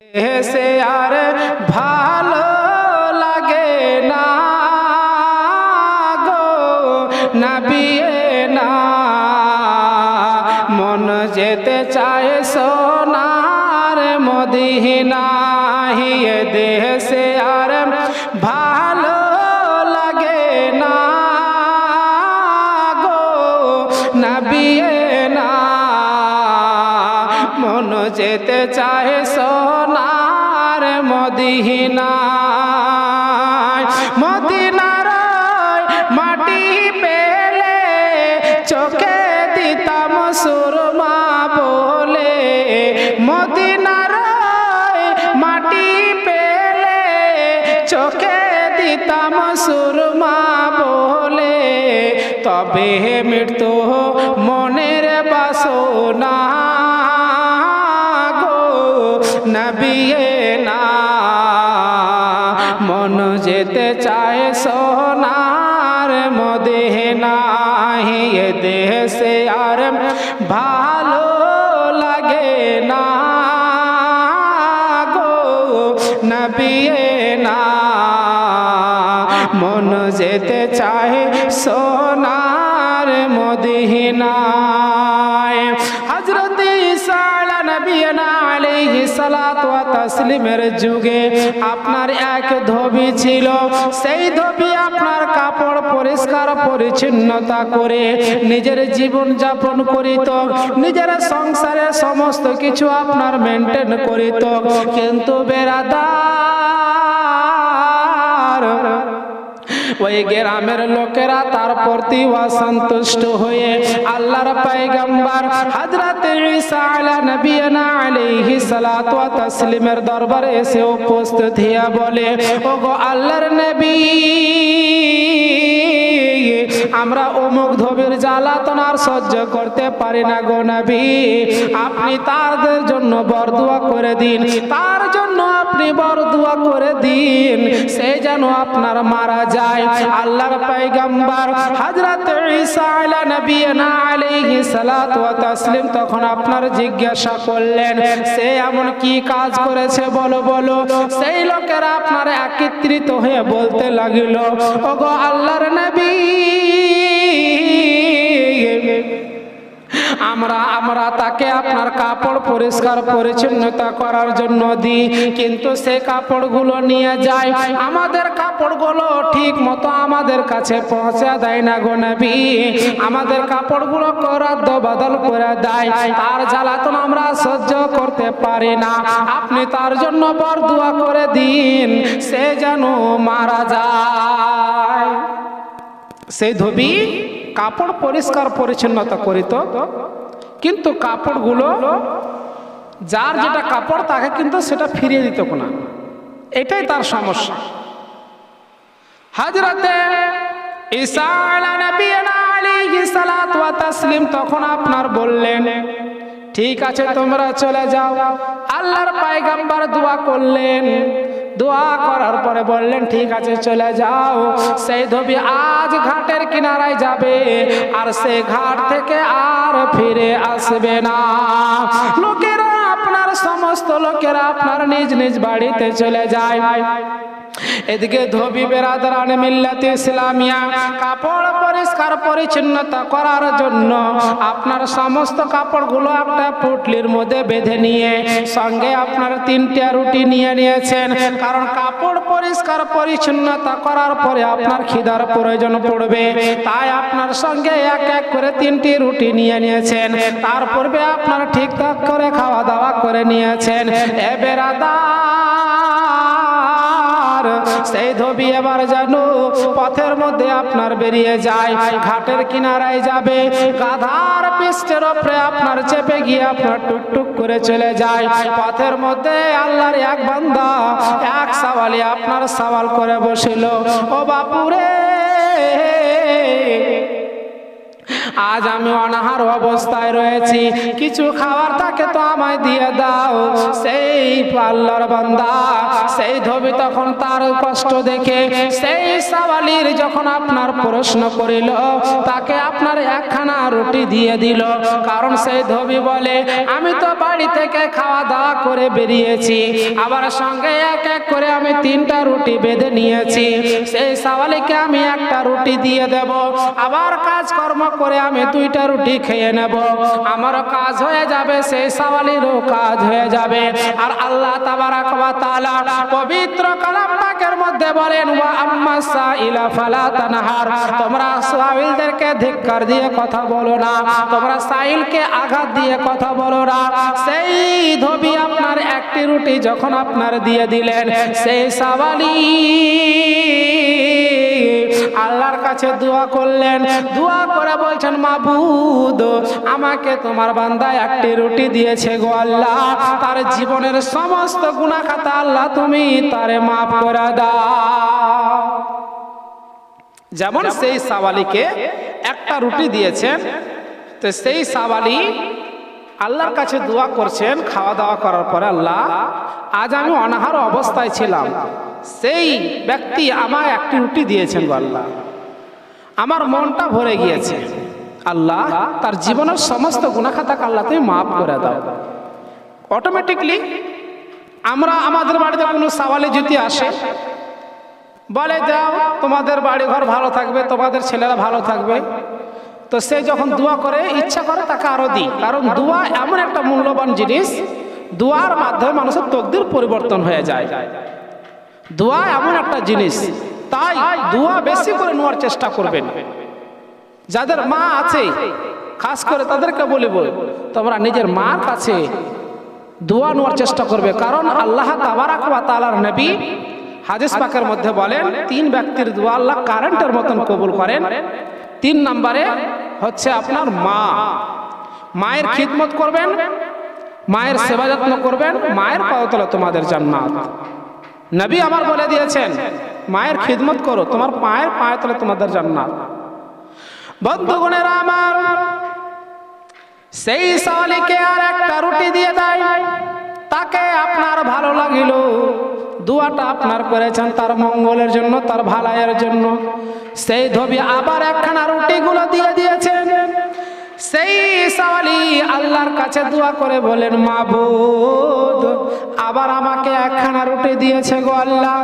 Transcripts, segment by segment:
সে আর ভালো লাগে না গো নবী না, মন যেতে চায় সোনার মদিনায়। দেশে আর ভালো লাগে না গো নবী না, মন যেতে চায় সোনার মদিনায়। মদিনার মাটি পেলে চোখে দিতাম সুরমা বলে, মদিনার মাটি পেলে চোখে দিতাম সুরমা বলে, তবে মৃত্যু মনের বাসনা গো নবী না, মন যেতে চায় সোনার মদিনায়। দেশে আর ভালো লাগে না গো নবী না, মন যেতে চায় সোনার মদিনায়। হযরত ঈসা নবিয়না আলাইহিস সালাতু ওয়া তাসলিমের যুগে আপনার এক ধোবি ছিল। সেই ধোবি আপনার কাপড় পরিষ্কার পরিচ্ছন্নতা করে নিজের জীবন যাপন করিত, নিজের সংসারের সমস্ত কিছু আপনার মেনটেন করিত। কিন্তু বেরাদার ওই গ্রামের লোকেরা তার প্রতি অসন্তুষ্ট হয়ে আল্লাহর পয়গম্বর হযরত ঈসা নবিয়না আলাইহিস সালাতু ওয়া তাসলিমের দরবারে এসে উপস্থিত হয়ে বলে, ওগো আল্লাহর নবী, আমরা অমুক ধোবির জ্বালাতন আর সহ্য করতে পারি না গো নবী, আপনি তাদের জন্য বরদুয়া করে দিন, তার জন্য আপনি বরদুয়া করে দিন, সে যেন আপনার মারা যায়। আল্লাহর পয়গম্বর হযরত ঈসা নবিয়না আলাইহিস সালাতু ওয়া তাসলিম তখন আপনার জিজ্ঞাসা করলেন, সে এমন কি কাজ করেছে বলো বলো। সেই লোকেরা আপনার একত্রিত হয়ে বলতে লাগিল, ওগো আল্লাহর নবী, আমরা তাকে আপনার কাপড় পরিষ্কার পরিচ্ছন্নতা করার জন্য দিই, কিন্তু সে কাপড়গুলো নিয়ে যায়, আমাদের কাপড়গুলো ঠিক মতো আমাদের কাছে পৌঁছে দেয় না গো নবী, আমাদের কাপড়গুলো রদ্দ বদল করে দেয়, তার জ্বালাতন আমরা সহ্য করতে পারি না, আপনি তার জন্য বরদুয়া করে দিন, সে যেন মারা যায়। সেই ধোবি কাপড় পরিষ্কার পরিচ্ছন্নতা করিত, কিন্তু কাপড়গুলো যার যেটা কাপড় তাকে কিন্তু সেটা ফিরিয়ে দিত না, এটাই তার সমস্যা। হযরতে ঈসা নবিয়না আলাইহিস সালাতু ওয়া তাসলিম তখন আপনার বললেন, ঠিক আছে তোমরা চলে যাও। আল্লাহর পয়গম্বর দোয়া করলেন, দোয়া করার পরে বললেন, ঠিক আছে চলে যাও। সেই ধোবি আজ ঘাটের কিনারায় যাবে, আর সে ঘাট থেকে আর ফিরে আসবে না। লোকেরা আপনার সমস্ত লোকেরা আপনার নিজ নিজ বাড়িতে চলে যায়। এদিকে ধোবি বেরাদারান মিল্লাতে ইসলামিয়া কাপড় পরিষ্কার পরিচ্ছন্নতা করার জন্য আপনার সমস্ত কাপড়গুলো একটা পুটলির মধ্যে বেঁধে নিয়ে সঙ্গে আপনার 3টা রুটি নিয়ে নিয়েছেন, কারণ কাপড় পরিষ্কার পরিচ্ছন্নতা করার পরে আপনার খিদার প্রয়োজন পড়বে, তাই আপনার সঙ্গে এক এক করে 3টি রুটি নিয়ে নিয়েছেন, তারপরে আপনার ঠিকঠাক করে খাওয়া দাওয়া করে নিয়েছেন। এ বেরাদার, সেই ধোবি এবার জানো পথের মধ্যে আপনার বেরিয়ে যায়, ঘাটের কিনারায় যাবে, গাধার পৃষ্ঠের উপরে আপনার চেপে গিয়ে আপনার টুকটুক করে চলে যায়। পথের মধ্যে আল্লাহর এক বান্দা এক সওয়ালি আপনার সওয়াল করে বসিল, ও বাপুরে, আজ আমি অনাহার অবস্থায় রয়েছি, কিছু খাবার থাকে তো আমায় দিয়ে দাও। সেই আল্লাহর বান্দা সেই ধোবি তখন তার কষ্ট দেখে সেই সাওয়ালির যখন আপনার প্রশ্ন করিল, তাকে আপনার একখানা রুটি দিয়ে দিল। কারণ সেই ধোবি বলে, আমি তো বাড়ি থেকে খাওয়া দাওয়া করে বেরিয়েছি, আবার সঙ্গে এক এক করে আমি 3টা রুটি বেঁধে নিয়েছি। সেই সাওয়ালিকে আমি একটা রুটি দিয়ে দেব, আবার কাজকর্ম করে আমি 2টা রুটি খেয়ে নেব, আমারও কাজ হয়ে যাবে, সেই সাওয়ালিরও কাজ হয়ে যাবে। আর আল্লাহ তাবারাক ওয়া তাআলা পবিত্র কালাম পাকের মধ্যে বলেন, ওয়া আম্মা সাইলা ফালা তানহার, তোমরা সাইলদেরকে ধিক্কার দিয়ে কথা বলো না, তোমরা সাইলকে আঘাত দিয়ে কথা বলো না। সেই ধোবি আপনার একটি রুটি যখন আপনার দিয়ে দিলেন, সেই সাওয়ালি আল্লাহর কাছে দোয়া করলেন, দোয়া করে বলছেন, মাবুদ আমাকে তোমার বান্দা একটি রুটি দিয়েছে গো আল্লাহ, তার জীবনের সমস্ত গুনাহ খাতা আল্লাহ তুমি তারে মাফ করে দাও। যেমন সেই সাওয়ালিকে একটা রুটি দিয়েছেন, তো সেই সাওয়ালি আল্লাহর কাছে দোয়া করছেন খাওয়া দাওয়া করার পরে, আল্লাহ আজ আমি অনাহার অবস্থায় ছিলাম, সেই ব্যক্তি আমায় একটি রুটি দিয়েছেন গো আল্লাহ, আমার মনটা ভরে গিয়েছে, আল্লাহ তার জীবনের সমস্ত গুনাহ খাতা আল্লাহ তুমি মাফ করে দাও। অটোমেটিকলি আমরা আমাদের বাড়িতে কোনো সাওয়ালি যদি আসে, বলে যাও তোমাদের বাড়ি ঘর ভালো থাকবে, তোমাদের ছেলেরা ভালো থাকবে, তো সে যখন দোয়া করে ইচ্ছা করে তাকে আরো দিই, কারণ দোয়া এমন একটা মূল্যবান জিনিস, দোয়ার মাধ্যমে মানুষের তকদির পরিবর্তন হয়ে যায়। দোয়া এমন একটা জিনিস, তাই দোয়া বেশি করে নেওয়ার চেষ্টা করবেন। যাদের মা আছে খাস করে তাদেরকে বলিব, তোমরা নিজের মার কাছে দোয়া নেওয়ার চেষ্টা করবে, কারণ আল্লাহ তাবারাক ওয়া তাআলার নবী হাদিস পাকের মধ্যে বলেন, 3 ব্যক্তির দোয়া আল্লাহ কারেন্টের মতন কবুল করেন। 3 নম্বরে হচ্ছে আপনার মা, মায়ের খিদমত করবেন, মায়ের সেবা যত্ন করবেন, মায়ের পায়ে তলে তোমাদের জান্নাত। নবী আমার বলে দিয়েছেন, মায়ের খিদমত করো, তোমার পায়ের তলে তোমাদের জান্নাত। বন্ধুগণেরা আমার, সেই সাওয়ালিকে আর একটা রুটি দিয়ে দেয়, তাকে আপনার ভালো লাগিল, দোয়াটা আপনার করেছেন তার মঙ্গলের জন্য, তার ভালাইয়ের জন্য। সেই ধোবি আবার একখানা রুটিগুলো দিয়ে দিয়েছেন। সেই সাওয়ালি আল্লাহর কাছে দোয়া করে বলেন, মাবুদ আবার আমাকে একখানা রুটি দিয়েছে গো আল্লাহ,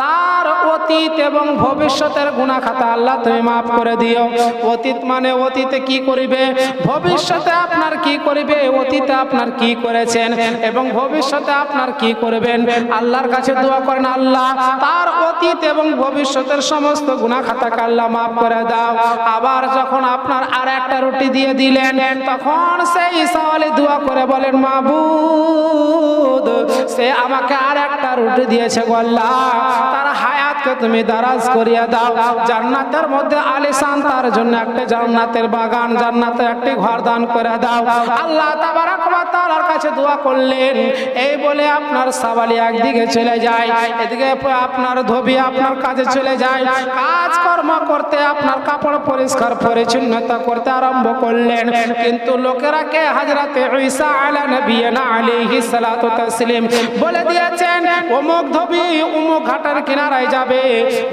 তার অতীত এবং ভবিষ্যতের গুনাহ খাতা আল্লাহ তুমি মাফ করে দিও। অতীত মানে অতীতে কি করিবে, ভবিষ্যতে আপনার কি করিবে, অতীতে আপনার কি করেছেন এবং ভবিষ্যতে আপনার কি করবেন, আল্লাহর কাছে দোয়া করেন, আল্লাহ তার অতীত এবং ভবিষ্যতের সমস্ত গুনাহ খাতাকে আল্লাহ মাফ করে দাও। আবার যখন আপনার আর একটা রুটি দিয়ে দিলেন, তখন সেই সাওয়ালি দোয়া করে বলেন, মাবুদ সে আমাকে আর একটা রুটি দিয়েছে গো আল্লাহ, তার হায়াতকে তুমি দারাজ করিয়া দাও, জান্নাতের মধ্যে আলিশান তার জন্য একটা জান্নাতের বাগান, জান্নাতের একটি ঘর দান করে দাও। আল্লাহ তাবারাক ওয়া তাআলার কাছে দোয়া করলেন। এই বলে আপনার সাওয়ালি একদিকে চলে যায়, এদিকে আপনার ধোবি আপনার কাজে চলে যায়, কাজকর্ম করতে আপনার কাপড় পরিষ্কার পরিচ্ছন্নতা করতে আরম্ভ করলেন। কিন্তু লোকেরা কে হযরতে ঈসা আলা নবিয়িনা আলাইহিস সালাতু ওয়াস তাসলিম বলে দিয়েছেন, অমুক ধোবি অমুক ঘাটের কিনারায় যাবে,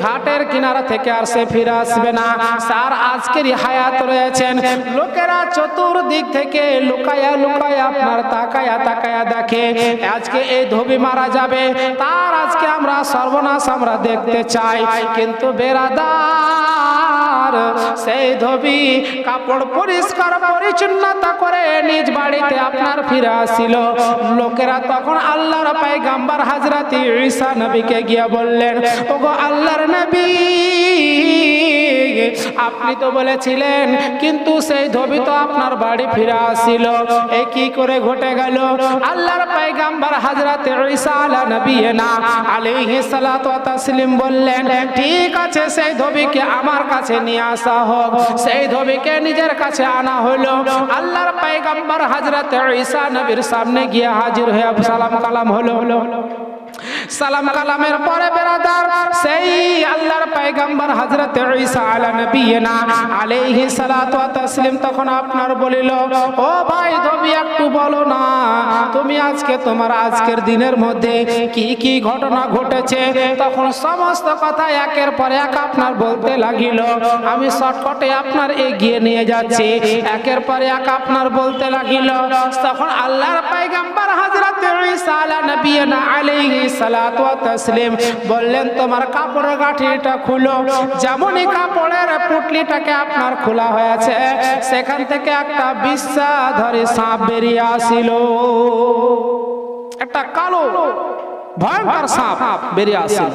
ঘাটের কিনারা থেকে আর সে ফিরে আসবে না, স্যার আজকেরই হায়াত রয়েছেন। লোকেরা চতুর্দিক থেকে লুকায়া লুকায়া আপনার তাকায়া তাকায়া দেখে, আজকে এই ধোবি মারা যাবে, তার আজকে আমরা সর্বনাশ আমরা দেখতে চাই। কিন্তু বেরাদার সেই ধোবি কাপড় পরিষ্কার পরিচ্ছন্নতা করে নিজ বাড়িতে আপনার ফিরে আসিল। লোকেরা তখন আল্লাহর পয়গম্বর হযরত ঈসা নবীকে গিয়ে বললেন, ওগো আল্লাহর নবী, আপনি তো বলেছিলেন, কিন্তু সেই ধোবি তো আপনার বাড়ি ফিরে আসিল, এই কি করে ঘটে গেল? আল্লাহর পয়গম্বর হযরত ঈসা আলা নবিয়িনা আলাইহিস সালাতু ওয়াস তাসলিম বললেন, ঠিক আছে সেই ধোবিকে আমার কাছে নিয়ে আসা হোক। সেই ধোবিকে নিজের কাছে আনা হলো। আল্লাহর পয়গম্বর হযরত ঈসা নবীর সামনে গিয়ে হাজির হয়ে সালাম কালাম হলো। সালাম কালামের পরে বেরাদার, সেই আল্লাহর পয়গম্বর হযরত ঈসা আলা নবিয়িনা আলাইহিস সালাতু ওয়া তাসলিম তখন আপনার বলিল, ও ভাই তুমি একটু বলো না, তুমি তোমার আজকের দিনের মধ্যে কি কি ঘটনা ঘটেছে। তখন সমস্ত কথা একের পর এক আপনার বলতে লাগিল। আমি শর্টকাটে আপনার এগিয়ে নিয়ে যাচ্ছি, একের পর এক আপনার বলতে লাগিল। তখন আল্লাহর পয়গম্বর হযরত ঈসা আলা নবিয়িনা আলাইহিস সালাতু ওয়া তাসলিম বললেন, তোমার কাপড়ের গাঁঠরিটা খুলো। যেমনই কাপড়ের পুটলিটাকে আপনার খোলা হয়েছে, সেখান থেকে একটা বিষধর সাপ বেরিয়ে আসিল। একটা কালো ভয়ঙ্কর সাপ বেরিয়ে আসিল।